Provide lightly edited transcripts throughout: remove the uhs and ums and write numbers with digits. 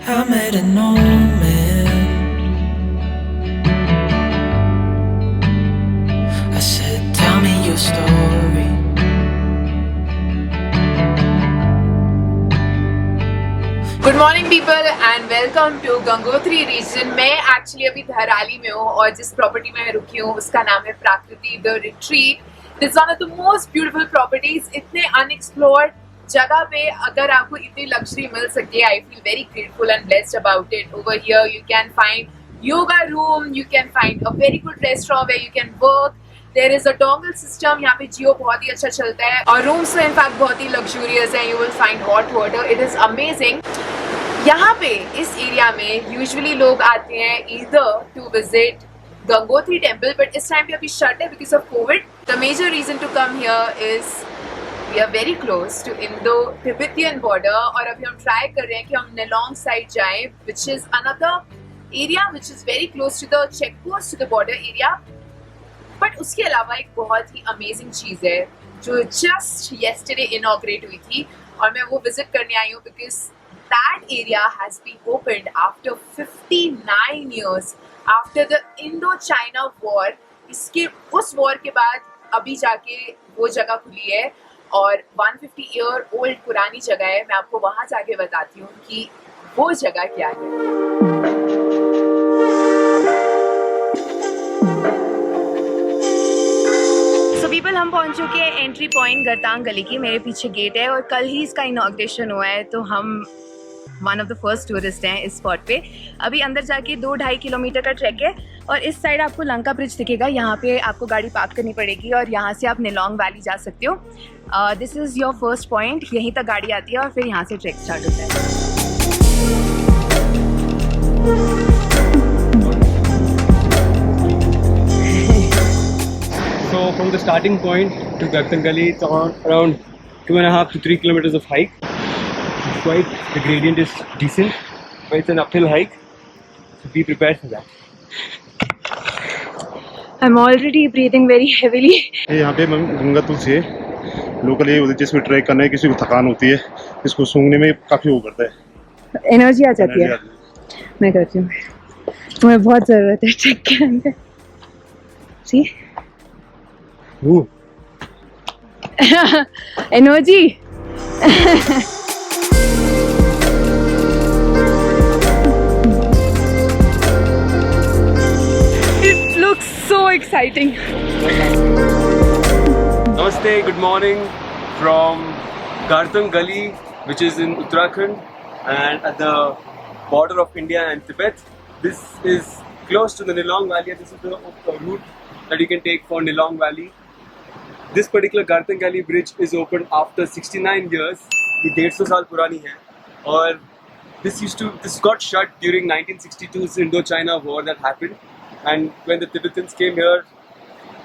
I met an old man. I said, tell me your story. Good morning people and welcome to Gangotri region. मैं actually अभी धराली में हूँ और जिस property में रुकी हूँ उसका नाम है Prakriti the retreat. This one of the most beautiful properties. इतने अनएक्सप्लोर्ड जगह पे अगर आपको इतनी लग्जरी मिल सके, I feel very grateful and blessed about it. Over here you can find yoga room, you can find a very good restaurant where you can work. There is a dongle system, यहाँ पे जियो बहुत ही अच्छा चलता है और rooms तो in fact बहुत ही luxurious है। You will find hot water, it is amazing. यहाँ पे इस एरिया में यूजुअली लोग आते हैं either to visit Gangotri temple, but इस टाइम पे अभी शट है because of COVID. The major reason to come here is we are very close to Indo-Tibetan border और अभी हम ट्राई कर रहे हैं कि हम नेलोंग साइड जाएं, which is another area which is very close to the check post, to the border area. But उसके अलावा एक बहुत ही अमेजिंग चीज़ है जो जस्ट yesterday inaugurate हुई थी और मैं वो विजिट करने आई हूँ because that area has been opened after 59 years after the Indo-China war. इसके उस वॉर के बाद अभी जाके वो जगह खुली है और 150 ईयर ओल्ड पुरानी जगह है। मैं आपको वहाँ जाके बताती हूँ कि वो जगह क्या है। सो पीपल, हम पहुंच चुके हैं एंट्री पॉइंट गर्तांग गली की। मेरे पीछे गेट है और कल ही इसका इनॉग्रेशन हुआ है, तो हम one of the first tourist हैं इस स्पॉट पे। अभी अंदर जाके 2-2.5 किलोमीटर का ट्रैक है और इस साइड आपको लंका ब्रिज दिखेगा। यहाँ पे आपको गाड़ी पार्क करनी पड़ेगी और यहाँ से आप नेलोंग वैली जा सकते हो। This is your first point. यहीं तक गाड़ी आती है और फिर यहाँ से ट्रैक स्टार्ट होता है। So from the starting point to Gartang Gali, it's around 2.5 to 3 kilometers of hike. Quite the gradient is decent, but it's an uphill hike, so be prepared for that. I'm already breathing very heavily. यहाँ पे गंगा तुलसी है local, ये जिसमें track करना है किसी को थकान होती है, इसको सूंघने में काफ़ी वो करता है, एनर्जी आ जाती है। मैं करती हूँ, तुम्हें बहुत ज़रूरत है ट्रैक के अंदर। सी energy. It looks so exciting. Namaste, good morning from Gartang Gali, which is in Uttarakhand and at the border of India and Tibet. This is close to the Nelong Valley. This is the route that you can take for Nelong Valley. This particular Gartang Gali bridge is opened after 69 years. ये 150 साल पुरानी है और this got shut during 1962's Indo-China war that happened, and when the Tibetans came here,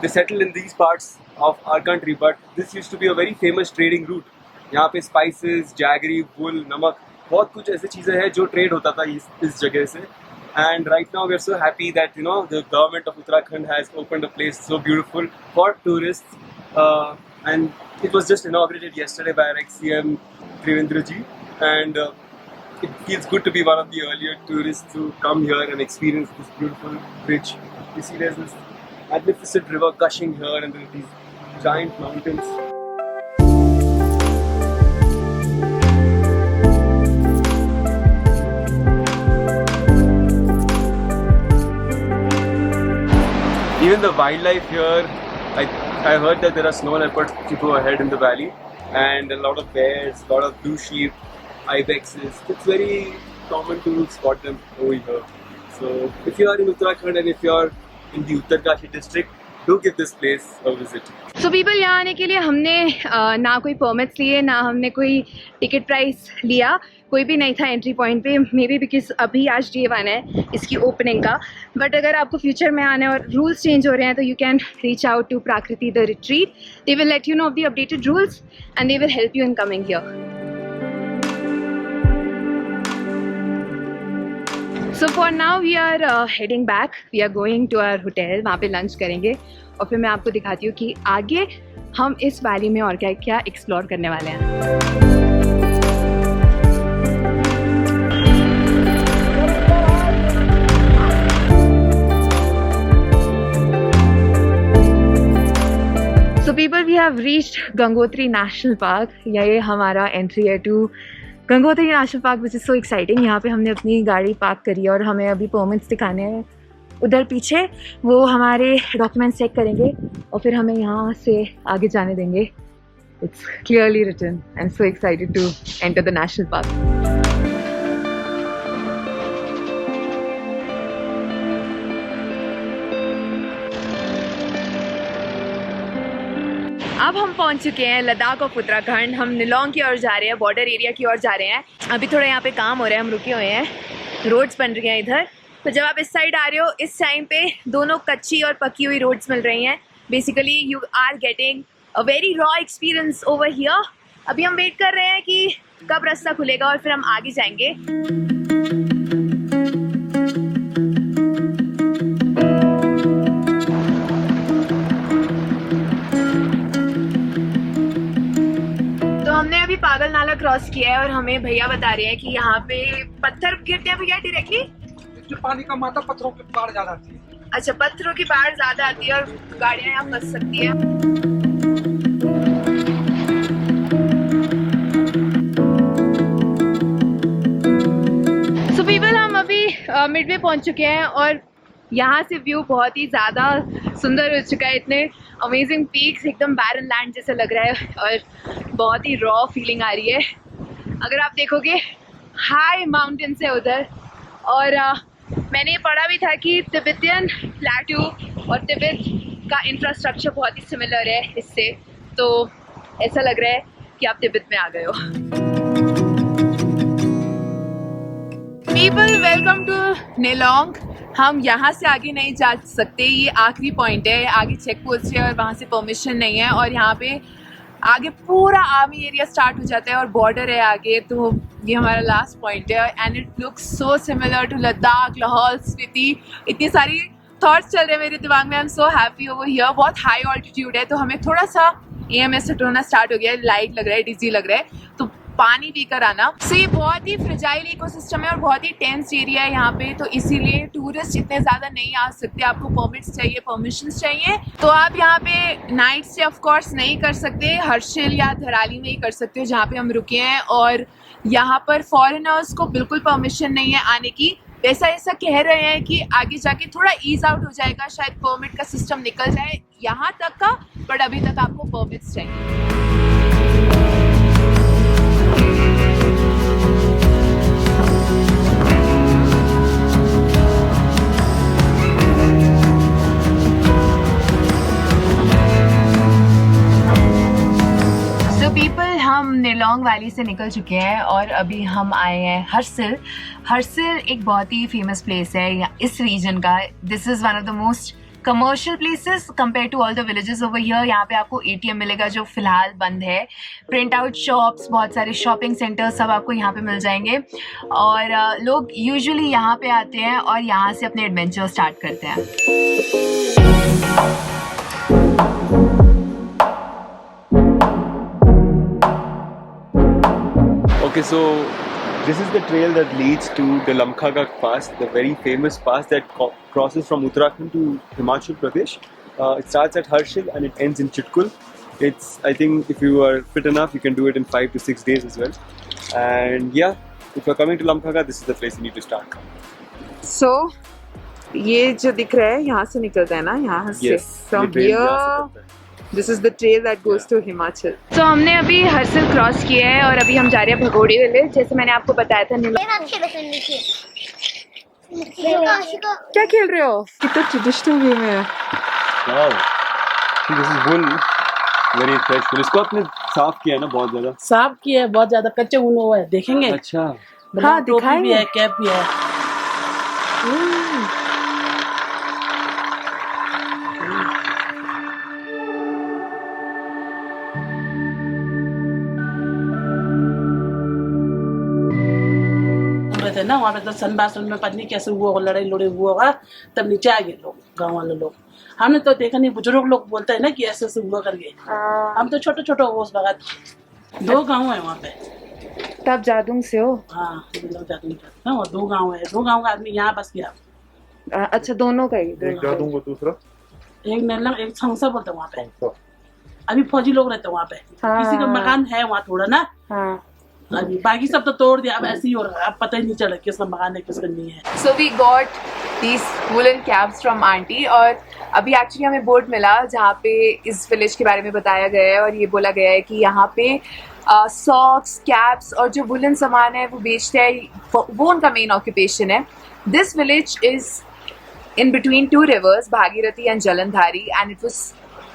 they settled in these parts of our country. But this used to be a very famous trading route. यहाँ पे spices, jaggery, wool, नमक, बहुत कुछ ऐसी चीज़ें हैं जो trade होता था इस जगह से. And right now we are so happy that the government of Uttarakhand has opened a place so beautiful for tourists. And it was just inaugurated yesterday by our ex-CM Trivendra ji, and it feels good to be one of the earlier tourists to come here and experience this beautiful bridge. You see there's this magnificent river gushing here and there are these giant mountains. Even the wildlife here, I heard that there are snow leopards to go ahead in the valley, and a lot of bears, a lot of blue sheep, ibexes. It's very common to spot them over here. So if you are in Uttarakhand and if you are in the Uttarkashi district, do give this place a visit. So people, यहाँ आने के लिए हमने ना कोई permits लिए, ना हमने कोई टिकट प्राइस लिया, कोई भी नहीं था एंट्री पॉइंट पे। मे बी बिकॉज अभी आज डे 1 है इसकी ओपनिंग का, बट अगर आपको फ्यूचर में आना है और रूल्स चेंज हो रहे हैं तो you can reach out to Prakriti the retreat. They will let you know of the updated rules and they will help you in coming here. So for now we are heading back. We are going to our hotel. वहाँ पे lunch करेंगे और फिर मैं आपको दिखाती हूँ कि आगे हम इस वैली में और क्या क्या एक्सप्लोर करने वाले हैं. people, we have reached Gangotri National Park. ये हमारा एंट्री है to Gangotri national park, which is so exciting. यहाँ पे हमने अपनी गाड़ी पार्क करी है और हमें अभी परमिट्स दिखाने हैं. उधर पीछे वो हमारे डॉक्यूमेंट्स चेक करेंगे और फिर हमें यहाँ से आगे जाने देंगे. It's clearly written. I am so excited to enter the national park. अब हम पहुंच चुके हैं लद्दाख ऑफ उत्तराखंड. हम निलोंग की ओर जा रहे हैं, बॉर्डर एरिया की ओर जा रहे हैं. अभी थोड़ा यहाँ पे काम हो रहा है, हम रुके हुए हैं. रोड्स बन रही हैं इधर. तो जब आप इस साइड आ रहे हो, इस टाइम पे दोनों कच्ची और पकी हुई रोड्स मिल रही हैं. Basically you are getting a very raw experience over here. अभी हम वेट कर रहे हैं कि कब रास्ता खुलेगा और फिर हम आगे जाएंगे. हमने अभी पागल नाला क्रॉस किया है और हमें भैया बता रहे हैं कि यहाँ पे पत्थर गिरते हैं भैया डायरेक्टली. पानी का मात्रा पत्थरों की बाढ़ ज्यादा आती है. अच्छा, पत्थरों की बाढ़ ज्यादा आती है और गाड़ियाँ यहाँ फंस सकती हैं. सो पीपल, हम अभी मिडवे पहुँच चुके हैं और यहाँ से व्यू बहुत ही ज़्यादा सुंदर हो चुका है. इतने अमेजिंग पीक्स, एकदम बैरन लैंड जैसा लग रहा है और बहुत ही रॉ फीलिंग आ रही है. अगर आप देखोगे, हाई माउंटेन्स है उधर. और मैंने ये पढ़ा भी था कि तिब्बतियन प्लेटू और तिब्बत का इंफ्रास्ट्रक्चर बहुत ही सिमिलर है इससे. तो ऐसा लग रहा है कि आप तिब्बत में आ गए हो. People, welcome to Nelong. हम यहाँ से आगे नहीं जा सकते, ये आखिरी पॉइंट है. आगे चेक पोस्ट है और वहाँ से परमिशन नहीं है. और यहाँ पे आगे पूरा आर्मी एरिया स्टार्ट हो जाता है और बॉर्डर है आगे. तो ये हमारा लास्ट पॉइंट है and it looks so similar to Ladakh, Lahaul Spiti. इतनी सारी थॉट्स चल रहे हैं मेरे दिमाग में. I am so happy over here. बहुत हाई ऑल्टीट्यूड है तो हमें थोड़ा सा AMS होना स्टार्ट हो गया है. लाइट लग रहा है, डिजी लग रहा है. तो पानी पीकर आना. सो ये बहुत ही फ्रेजाइल इकोसिस्टम है और बहुत ही टेंस एरिया है यहाँ पे. तो इसीलिए टूरिस्ट इतने ज़्यादा नहीं आ सकते. आपको परमिट्स चाहिए, परमिशंस चाहिए. तो आप यहाँ पे नाइट स्टे ऑफ कोर्स नहीं कर सकते. हर्षिल या धराली में ही कर सकते हो जहाँ पे हम रुके हैं. और यहाँ पर फॉरेनर्स को बिल्कुल परमिशन नहीं है आने की. वैसा ऐसा कह रहे हैं कि आगे जाके थोड़ा ईज आउट हो जाएगा, शायद परमिट का सिस्टम निकल जाए यहाँ तक का. बट अभी तक आपको परमिट्स चाहिए. हम निलोंग वैली से निकल चुके हैं और अभी हम आए हैं हर्सिल. हर्सिल एक बहुत ही फेमस प्लेस है इस रीजन का. This is one of the most commercial places compare to all the villages over here. यहाँ पे आपको ATM मिलेगा जो फिलहाल बंद है. प्रिंट आउट शॉप्स, बहुत सारे शॉपिंग सेंटर्स सब आपको यहाँ पे मिल जाएंगे. और लोग यूजुअली यहाँ पे आते हैं और यहाँ से अपने एडवेंचर स्टार्ट करते हैं. Okay, so this is the trail that leads to the Lamkhagak Pass, the very famous pass that crosses from Uttarakhand to Himachal Pradesh. It starts at Harshil and it ends in Chitkul. It's, I think, if you are fit enough, you can do it in 5 to 6 days as well. And yeah, if you're coming to Lamkhagak, this is the place you need to start. So, ये जो दिख रहा है यहाँ से निकलता है ना, यहाँ से. Yes, From here, this is the trail that goes to Himachal. So हमने अभी हर्सिल क्रॉस किया है और अभी हम जा रहे हैं भगोड़ी विलेज. जैसे मैंने आपको बताया था. क्या खेल रहे हो? कितना ट्रेडिशनल वे में है. Wow, this is wool, very fresh. इसको आपने साफ किया ना बहुत ज़्यादा? साफ किया है बहुत ज़्यादा. कच्चे ऊन हुआ है, देखेंगे. अच्छा. हाँ, टोपी भी है, कैप भी है. ना वहाँ पे तो सनबासन में पत्नी कैसे हुआ होगा, लड़ाई लड़ाई हुआ होगा, तब नीचे आ गए लोग, गाँव वाले लोग. हमने तो देखा नहीं. बुजुर्ग लोग बोलते हैं ना कि ऐसे ऐसे हुआ करके. हम तो छोटे छोटे होश लगा. 2 गाँव है वहाँ पे. तब जादूंग से हो? हाँ, जादूंग. 2 गाँव है. 2 गाँव का आदमी यहाँ बस गया. अच्छा, दोनों का ही. एक जादूंग को दूसरा, एक नेला, एक संसा बोलते वहाँ पे. अभी फौजी लोग रहते हैं वहाँ पे, किसी का मकान है वहाँ थोड़ा ना, अभी बाकी सब तो तोड़ दिया, अब ऐसे ही हो रहा है, अब पता ही नहीं चला किसका मकान है किसका नहीं है। So we got these woolen caps from auntie, और अभी एक्चुअली हमें बोर्ड मिला जहाँ पे इस विलेज के बारे में बताया गया है, और ये बोला गया है कि यहाँ पे सॉक्स, कैप्स और जो वुलन सामान है वो बेचते हैं, वो उनका मेन ऑक्यूपेशन है। This village is in between two rivers, Bhagirathi and Jalandhari, and it was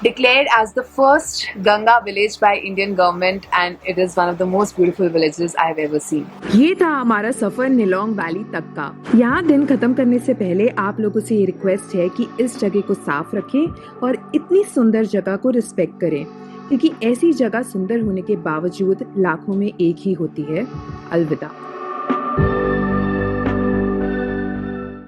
declared as the first Ganga village by Indian government, and it is one of the most beautiful villages I have ever seen. ये था हमारा सफर निलोंग valley तक का। यहाँ दिन खत्म करने से पहले आप लोगों से ये रिक्वेस्ट है कि इस जगह को साफ रखें और इतनी सुंदर जगह को रिस्पेक्ट करें, क्योंकि ऐसी जगह सुंदर होने के बावजूद लाखों में एक ही होती है। अलविदा।